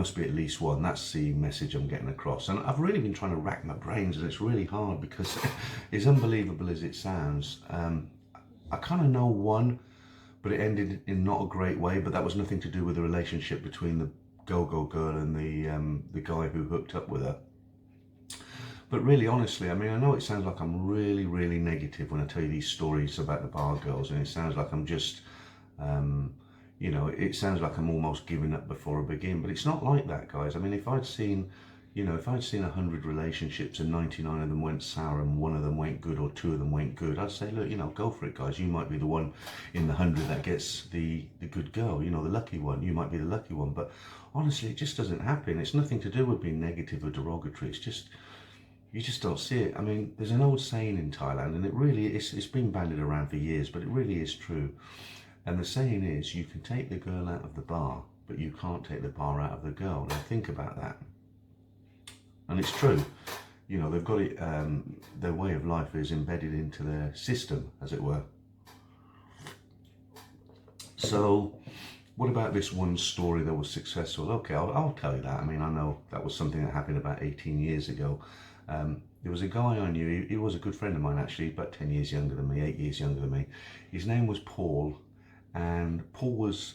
must be at least one. That's the message I'm getting across. And I've really been trying to rack my brains, and it's really hard because as unbelievable as it sounds, I kind of know one, but it ended in not a great way. But that was nothing to do with the relationship between the go-go girl and the guy who hooked up with her. But really, honestly, I mean, I know it sounds like I'm really, really negative when I tell you these stories about the bar girls, and it sounds like I'm just, you know, it sounds like I'm almost giving up before I begin, but it's not like that, guys. I mean, if I'd seen, you know, if I'd seen 100 relationships and 99 of them went sour and one of them went good or two of them went good, I'd say, look, you know, go for it, guys. You might be the one in the 100 that gets the good girl, you know, the lucky one. You might be the lucky one, but honestly, it just doesn't happen. It's nothing to do with being negative or derogatory. It's just, you just don't see it. I mean, there's an old saying in Thailand, and it really is, it's been bandied around for years, but it really is true. And the saying is, you can take the girl out of the bar, but you can't take the bar out of the girl. Now think about that. And it's true. You know, they've got it, their way of life is embedded into their system, as it were. So, what about this one story that was successful? Okay, I'll tell you that. I mean, I know that was something that happened about 18 years ago. There was a guy I knew, he was a good friend of mine actually, about 10 years younger than me, 8 years younger than me. His name was Paul. And Paul was,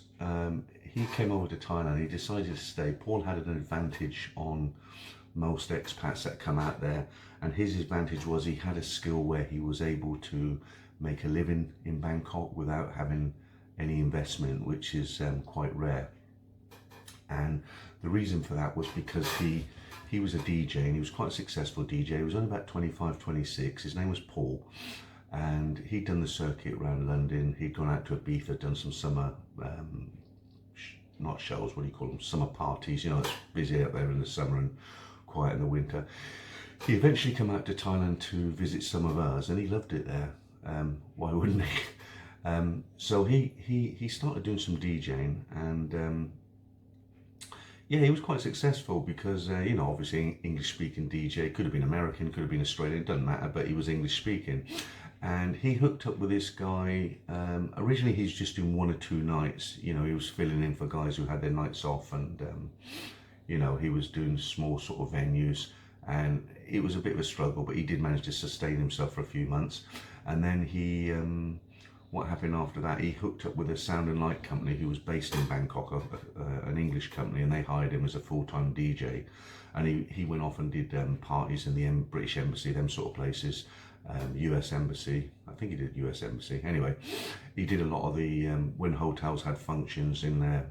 he came over to Thailand, he decided to stay. Paul had an advantage on most expats that come out there, and his advantage was he had a skill where he was able to make a living in Bangkok without having any investment, which is quite rare. And the reason for that was because he was a DJ, and he was quite a successful DJ. He was only about 25, 26, his name was Paul. And he'd done the circuit around London. He'd gone out to Ibiza, done some summer, not shows, what do you call them? Summer parties. You know, it's busy out there in the summer and quiet in the winter. He eventually came out to Thailand to visit some of us, and he loved it there. Why wouldn't he? So he started doing some DJing, and yeah, he was quite successful because, you know, obviously English-speaking DJ, could have been American, could have been Australian, it doesn't matter, but he was English-speaking. And he hooked up with this guy. Originally, he's just doing 1 or 2 nights. You know, he was filling in for guys who had their nights off, and you know, he was doing small sort of venues, and it was a bit of a struggle, but he did manage to sustain himself for a few months. And then he, what happened after that? He hooked up with a sound and light company who was based in Bangkok, an English company, and they hired him as a full-time DJ. And he went off and did parties in the British Embassy, them sort of places. US Embassy, I think he did US Embassy. Anyway, he did a lot of the, when hotels had functions in their,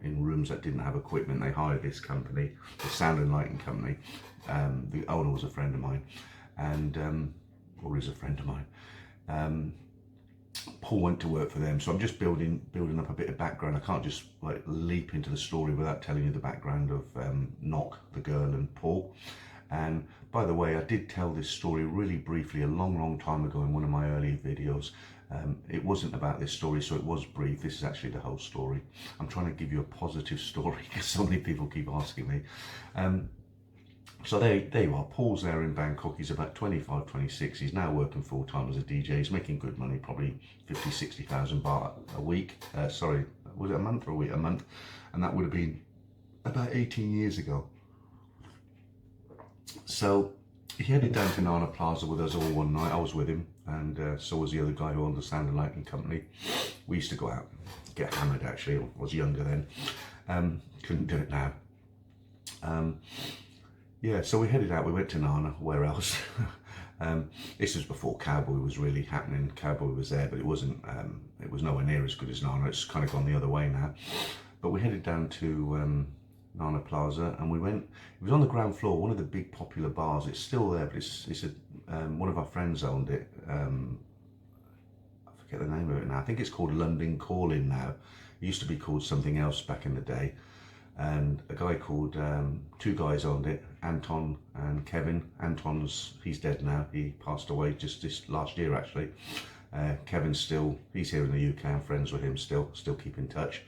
in rooms that didn't have equipment, they hired this company, the sound and lighting company. The owner was a friend of mine, and, or is a friend of mine. Paul went to work for them, so I'm just building up a bit of background. I can't just like leap into the story without telling you the background of Knock, the girl, and Paul. And by the way, I did tell this story really briefly a long time ago in one of my earlier videos. It wasn't about this story, so it was brief. This is actually the whole story. I'm trying to give you a positive story because so many people keep asking me. So there you are. Paul's there in Bangkok. He's about 25, 26. He's now working full time as a DJ. He's making good money, probably 50, 60,000 baht a week. Sorry, was it a month or a week? A month. And that would have been about 18 years ago. So he headed down to Nana Plaza with us all one night. I was with him, and so was the other guy who owned the sound and lighting company. We used to go out, get hammered actually. I was younger then. Couldn't do it now. Yeah, so we headed out. We went to Nana. Where else? This was before Cowboy was really happening. Cowboy was there, but it wasn't. It was nowhere near as good as Nana. It's kind of gone the other way now. But we headed down to Nana Plaza, and we went. It was on the ground floor, one of the big popular bars. It's still there, but it's one of our friends owned it. I forget the name of it now. I think it's called London Calling now. It used to be called something else back in the day. And a guy called, 2 guys owned it, Anton and Kevin. He's dead now. He passed away just this last year actually. Kevin's he's here in the UK. I'm friends with him still keep in touch.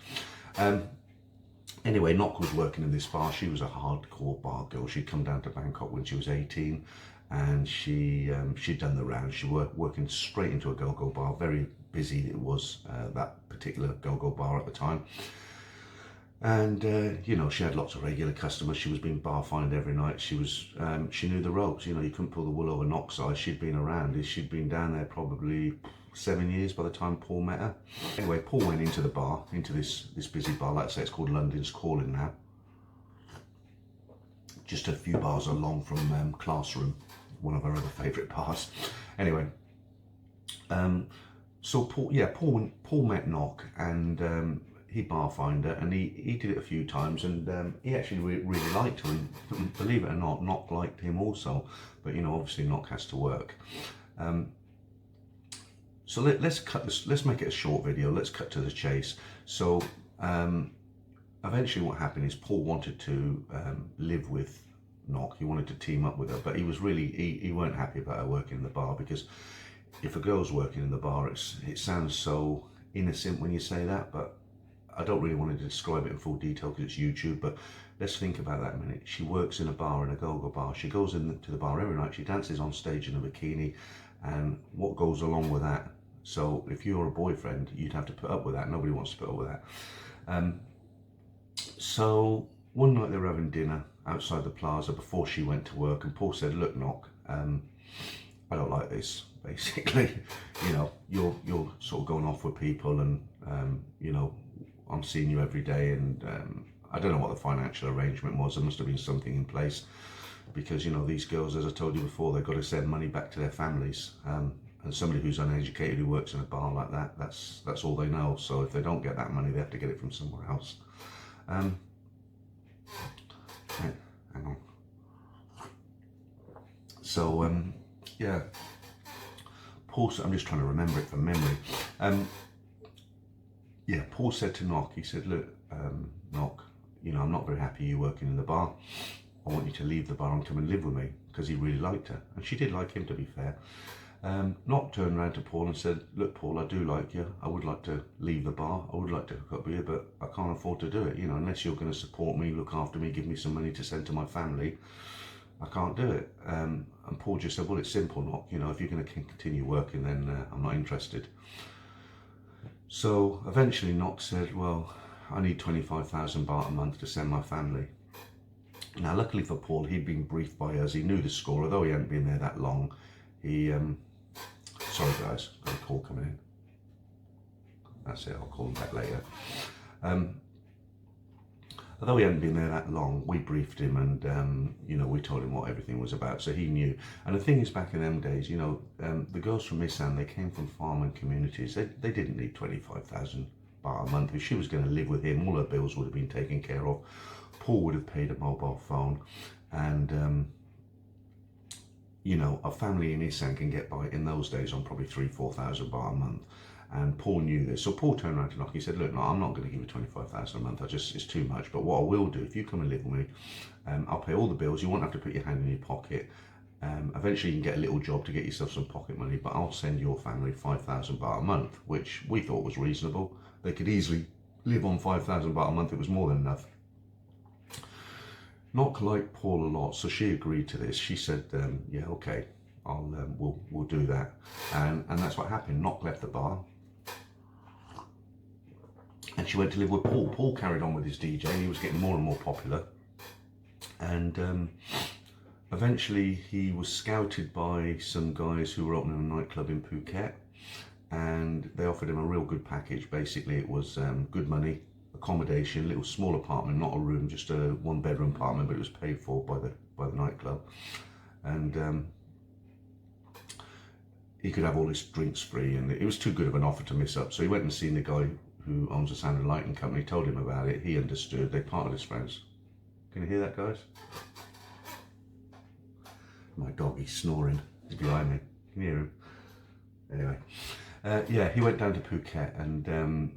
Anyway, Nock was working in this bar. She was a hardcore bar girl. She'd come down to Bangkok when she was 18, and she'd done the rounds. She working straight into a go-go bar. Very busy it was, that particular go-go bar at the time. And you know, she had lots of regular customers. She was being bar fined every night. She knew the ropes. You know, you couldn't pull the wool over Knock's eyes. She'd been around. She'd been down there probably 7 years by the time Paul met her. Anyway, Paul went into the bar, into this busy bar. Like I say, it's called London's Calling now. Just a few bars along from Classroom, one of our other favourite bars. Anyway, so Paul met Knock, and he bar fined her, and he did it a few times, and he actually really liked her, and believe it or not, Knock liked him also. But you know, obviously Knock has to work. So let's make it a short video. Let's cut to the chase. So eventually what happened is Paul wanted to live with Knock. He wanted to team up with her, but he was really, he weren't happy about her working in the bar, because if a girl's working in the bar, it sounds so innocent when you say that, but I don't really want to describe it in full detail because it's YouTube. But let's think about that a minute. She works in a bar, in a go-go bar. She goes into the bar every night. She dances on stage in a bikini, and what goes along with that. So if you're a boyfriend, you'd have to put up with that. Nobody wants to put up with that. So one night they were having dinner outside the plaza before she went to work, and Paul said, "Look, Knock, I don't like this. Basically, you know, you're sort of going off with people, and you know, I'm seeing you every day, and I don't know what the financial arrangement was. There must have been something in place, because you know, these girls, as I told you before, they've got to send money back to their families. And somebody who's uneducated, who works in a bar like that, that's all they know. So if they don't get that money, they have to get it from somewhere else." Hang on. So yeah, Paul, I'm just trying to remember it from memory. Yeah, Paul said to Knock, he said, "Look, Knock, you know, I'm not very happy you working in the bar. I want you to leave the bar and come and live with me," because he really liked her, and she did like him, to be fair. Knock turned around to Paul and said, "Look, Paul, I do like you. I would like to leave the bar. I would like to hook up with you, but I can't afford to do it. You know, unless you're going to support me, look after me, give me some money to send to my family, I can't do it." And Paul just said, "Well, it's simple, Knock. You know, if you're going to continue working, then I'm not interested." So eventually Knock said, "Well, I need 25,000 baht a month to send my family." Now, luckily for Paul, he'd been briefed by us. He knew the score, although he hadn't been there that long. He, sorry guys, got a call coming in. That's it, I'll call him back later. Although he hadn't been there that long, we briefed him, and you know, we told him what everything was about, so he knew. And the thing is, back in them days, you know, the girls from Isan, they came from farming communities. They didn't need 25,000 baht a month. If she was going to live with him, all her bills would have been taken care of. Paul would have paid a mobile phone, and you know, a family in Isan can get by in those days on probably 3,000-4,000 baht a month. And Paul knew this. So Paul turned around to Knock. He said, "Look, no, I'm not going to give you 25,000 a month. It's too much. But what I will do, if you come and live with me, I'll pay all the bills. You won't have to put your hand in your pocket. Eventually you can get a little job to get yourself some pocket money, but I'll send your family 5,000 baht a month," which we thought was reasonable. They could easily live on 5,000 baht a month. It was more than enough. Knock liked Paul a lot, so she agreed to this. She said, "Yeah, okay, we'll do that," and that's what happened. Knock left the bar, and she went to live with Paul. Paul carried on with his DJ. He was getting more and more popular, and eventually he was scouted by some guys who were opening a nightclub in Phuket, and they offered him a real good package. Basically, it was good money, accommodation, little small apartment, not a room, just a 1-bedroom apartment, but it was paid for by the nightclub, and he could have all his drinks free, and it was too good of an offer to miss up. So he went and seen the guy who owns a sound and lighting company, told him about it. He understood. They parted as friends. Can you hear that, guys? My dog, he's snoring. He's behind me. Can you hear him? Anyway. Yeah, he went down to Phuket, and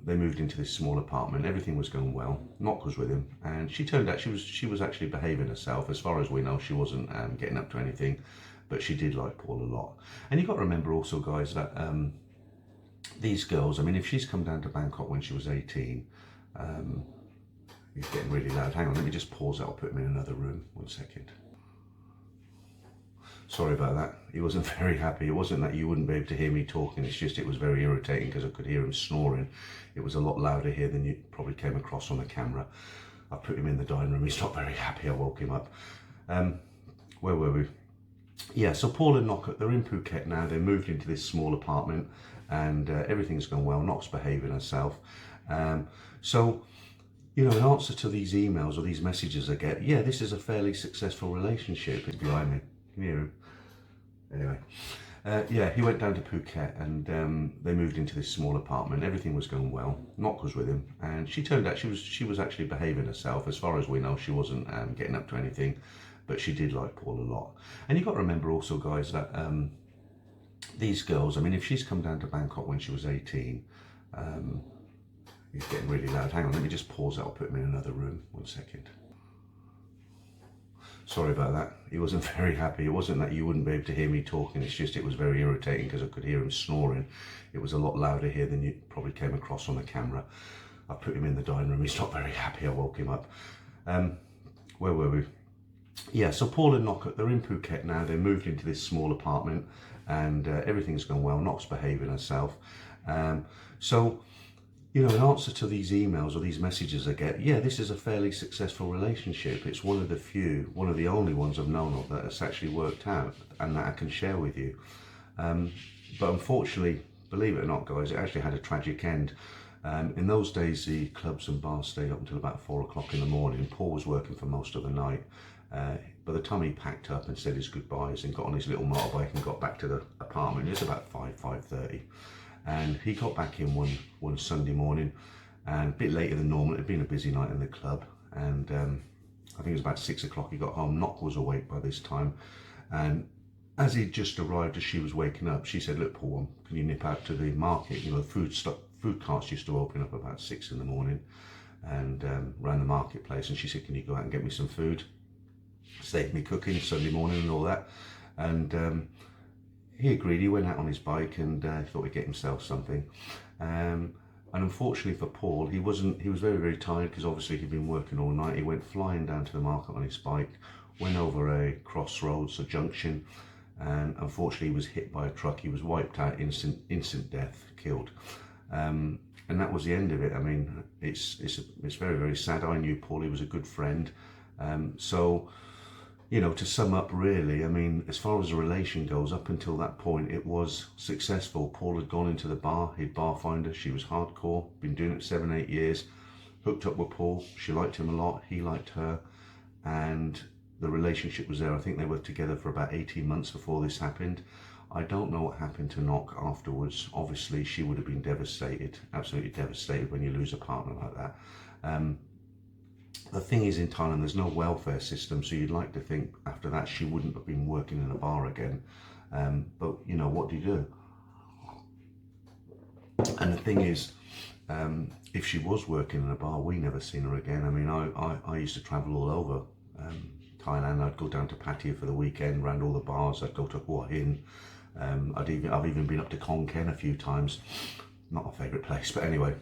they moved into this small apartment. Everything was going well. Knock was with him, and she turned out she was actually behaving herself. As far as we know, she wasn't getting up to anything, but she did like Paul a lot. And you've got to remember also, guys, that these girls, I mean, if she's come down to Bangkok when she was 18, he's getting really loud. Hang on, let me just pause that. I'll put him in another room. 1 second. Sorry about that. He wasn't very happy. It wasn't that you wouldn't be able to hear me talking. It's just it was very irritating because I could hear him snoring. It was a lot louder here than you probably came across on the camera. I put him in the dining room. He's not very happy. I woke him up. Where were we? Yeah, so Paul and Knock, they're in Phuket now. They moved into this small apartment and everything's gone well. Knock's behaving herself. So, you know, in answer to these emails or these messages I get, yeah, this is a fairly successful relationship. It's behind me. Can you hear him? Anyway, yeah, he went down to Phuket and they moved into this small apartment. Everything was going well. Knock was with him, and she turned out she was actually behaving herself. As far as we know, she wasn't getting up to anything, but she did like Paul a lot. And you've got to remember also, guys, that these girls, I mean, if she's come down to Bangkok when she was 18, he's getting really loud. Hang on, let me just pause that. I'll put him in another room. 1 second. Sorry about that. He wasn't very happy. It wasn't that you wouldn't be able to hear me talking. It's just it was very irritating because I could hear him snoring. It was a lot louder here than you probably came across on the camera. I put him in the dining room. He's not very happy. I woke him up. Where were we? Yeah, so Paul and Knock, they're in Phuket now. They moved into this small apartment and everything's gone well. Knock's behaving herself. So, you know, in answer to these emails or these messages I get, yeah, this is a fairly successful relationship. It's one of the only ones I've known of that has actually worked out and that I can share with you. But unfortunately, believe it or not, guys, it actually had a tragic end. In those days, the clubs and bars stayed up until about 4 o'clock in the morning. Paul was working for most of the night. By the time he packed up and said his goodbyes and got on his little motorbike and got back to the apartment, it was about 5:30. And he got back in one Sunday morning, and a bit later than normal. It had been a busy night in the club, and I think it was about 6 o'clock he got home. Knock was awake by this time, and as he'd just arrived, as she was waking up, she said, "Look, Paul, can you nip out to the market? You know, the food carts used to open up about 6 in the morning, and around the marketplace." And she said, "Can you go out and get me some food? Save me cooking Sunday morning and all that." And he agreed. He went out on his bike and thought he'd get himself something. And unfortunately for Paul, he was very, very tired because obviously he'd been working all night. He went flying down to the market on his bike, went over a crossroads, a junction, and unfortunately he was hit by a truck. He was wiped out, instant death, killed. And that was the end of it. I mean, it's very, very sad. I knew Paul. He was a good friend. So, you know, to sum up really, I mean, as far as the relation goes, up until that point, it was successful. Paul had gone into the bar, he'd bar find her, she was hardcore, been doing it 7-8 years, hooked up with Paul, she liked him a lot, he liked her, and the relationship was there. I think they were together for about 18 months before this happened. I don't know what happened to Knock afterwards. Obviously, she would have been devastated, absolutely devastated when you lose a partner like that. The thing is, in Thailand, there's no welfare system, so you'd like to think after that she wouldn't have been working in a bar again. But, you know, what do you do? And the thing is, if she was working in a bar, we never seen her again. I mean, I used to travel all over Thailand. I'd go down to Pattaya for the weekend, around all the bars. I'd go to Hua Hin. I've even been up to Khon Kaen a few times. Not my favourite place, but anyway,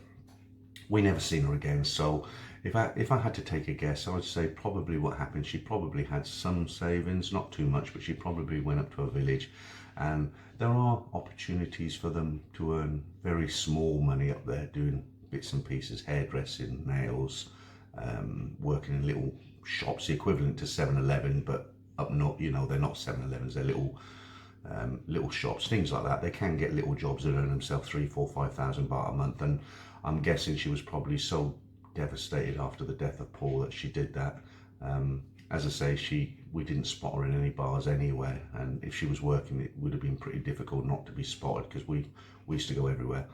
we never seen her again. So if I had to take a guess, I would say probably what happened, she probably had some savings, not too much, but she probably went up to a village, and there are opportunities for them to earn very small money up there, doing bits and pieces, hairdressing, nails, working in little shops, the equivalent to 7-Eleven, but up north, you know, they're not 7-Elevens, they're little shops, things like that. They can get little jobs and earn themselves 3,000, 4,000, 5,000 baht a month, and I'm guessing she was probably so devastated after the death of Paul that she did that. As I say, we didn't spot her in any bars anywhere, and if she was working, it would have been pretty difficult not to be spotted because we used to go everywhere.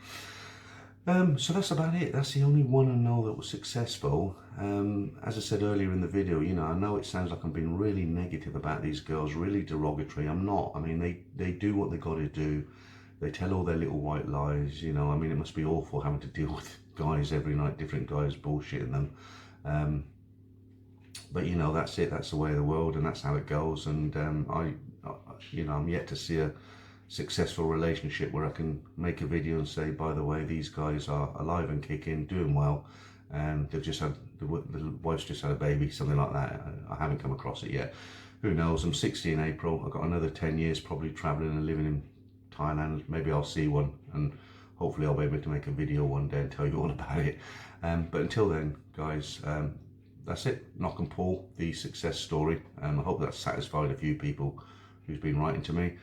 So that's about it. That's the only one I know that was successful. As I said earlier in the video, you know, I know it sounds like I'm being really negative about these girls, really derogatory. I'm not. I mean, they do what they got to do. They tell all their little white lies, you know. I mean, it must be awful having to deal with guys every night, different guys bullshitting them. But, you know, that's it. That's the way of the world, and that's how it goes. And you know, I'm yet to see a successful relationship where I can make a video and say, by the way, these guys are alive and kicking, doing well, and they've just had, the wife's just had a baby, something like that. I haven't come across it yet. Who knows? I'm 60 in April. I've got another 10 years probably traveling and living in Thailand. Maybe I'll see one, and hopefully I'll be able to make a video one day and tell you all about it. But until then, guys, that's it. Knock and Paul, the success story. I hope that's satisfied a few people who's been writing to me.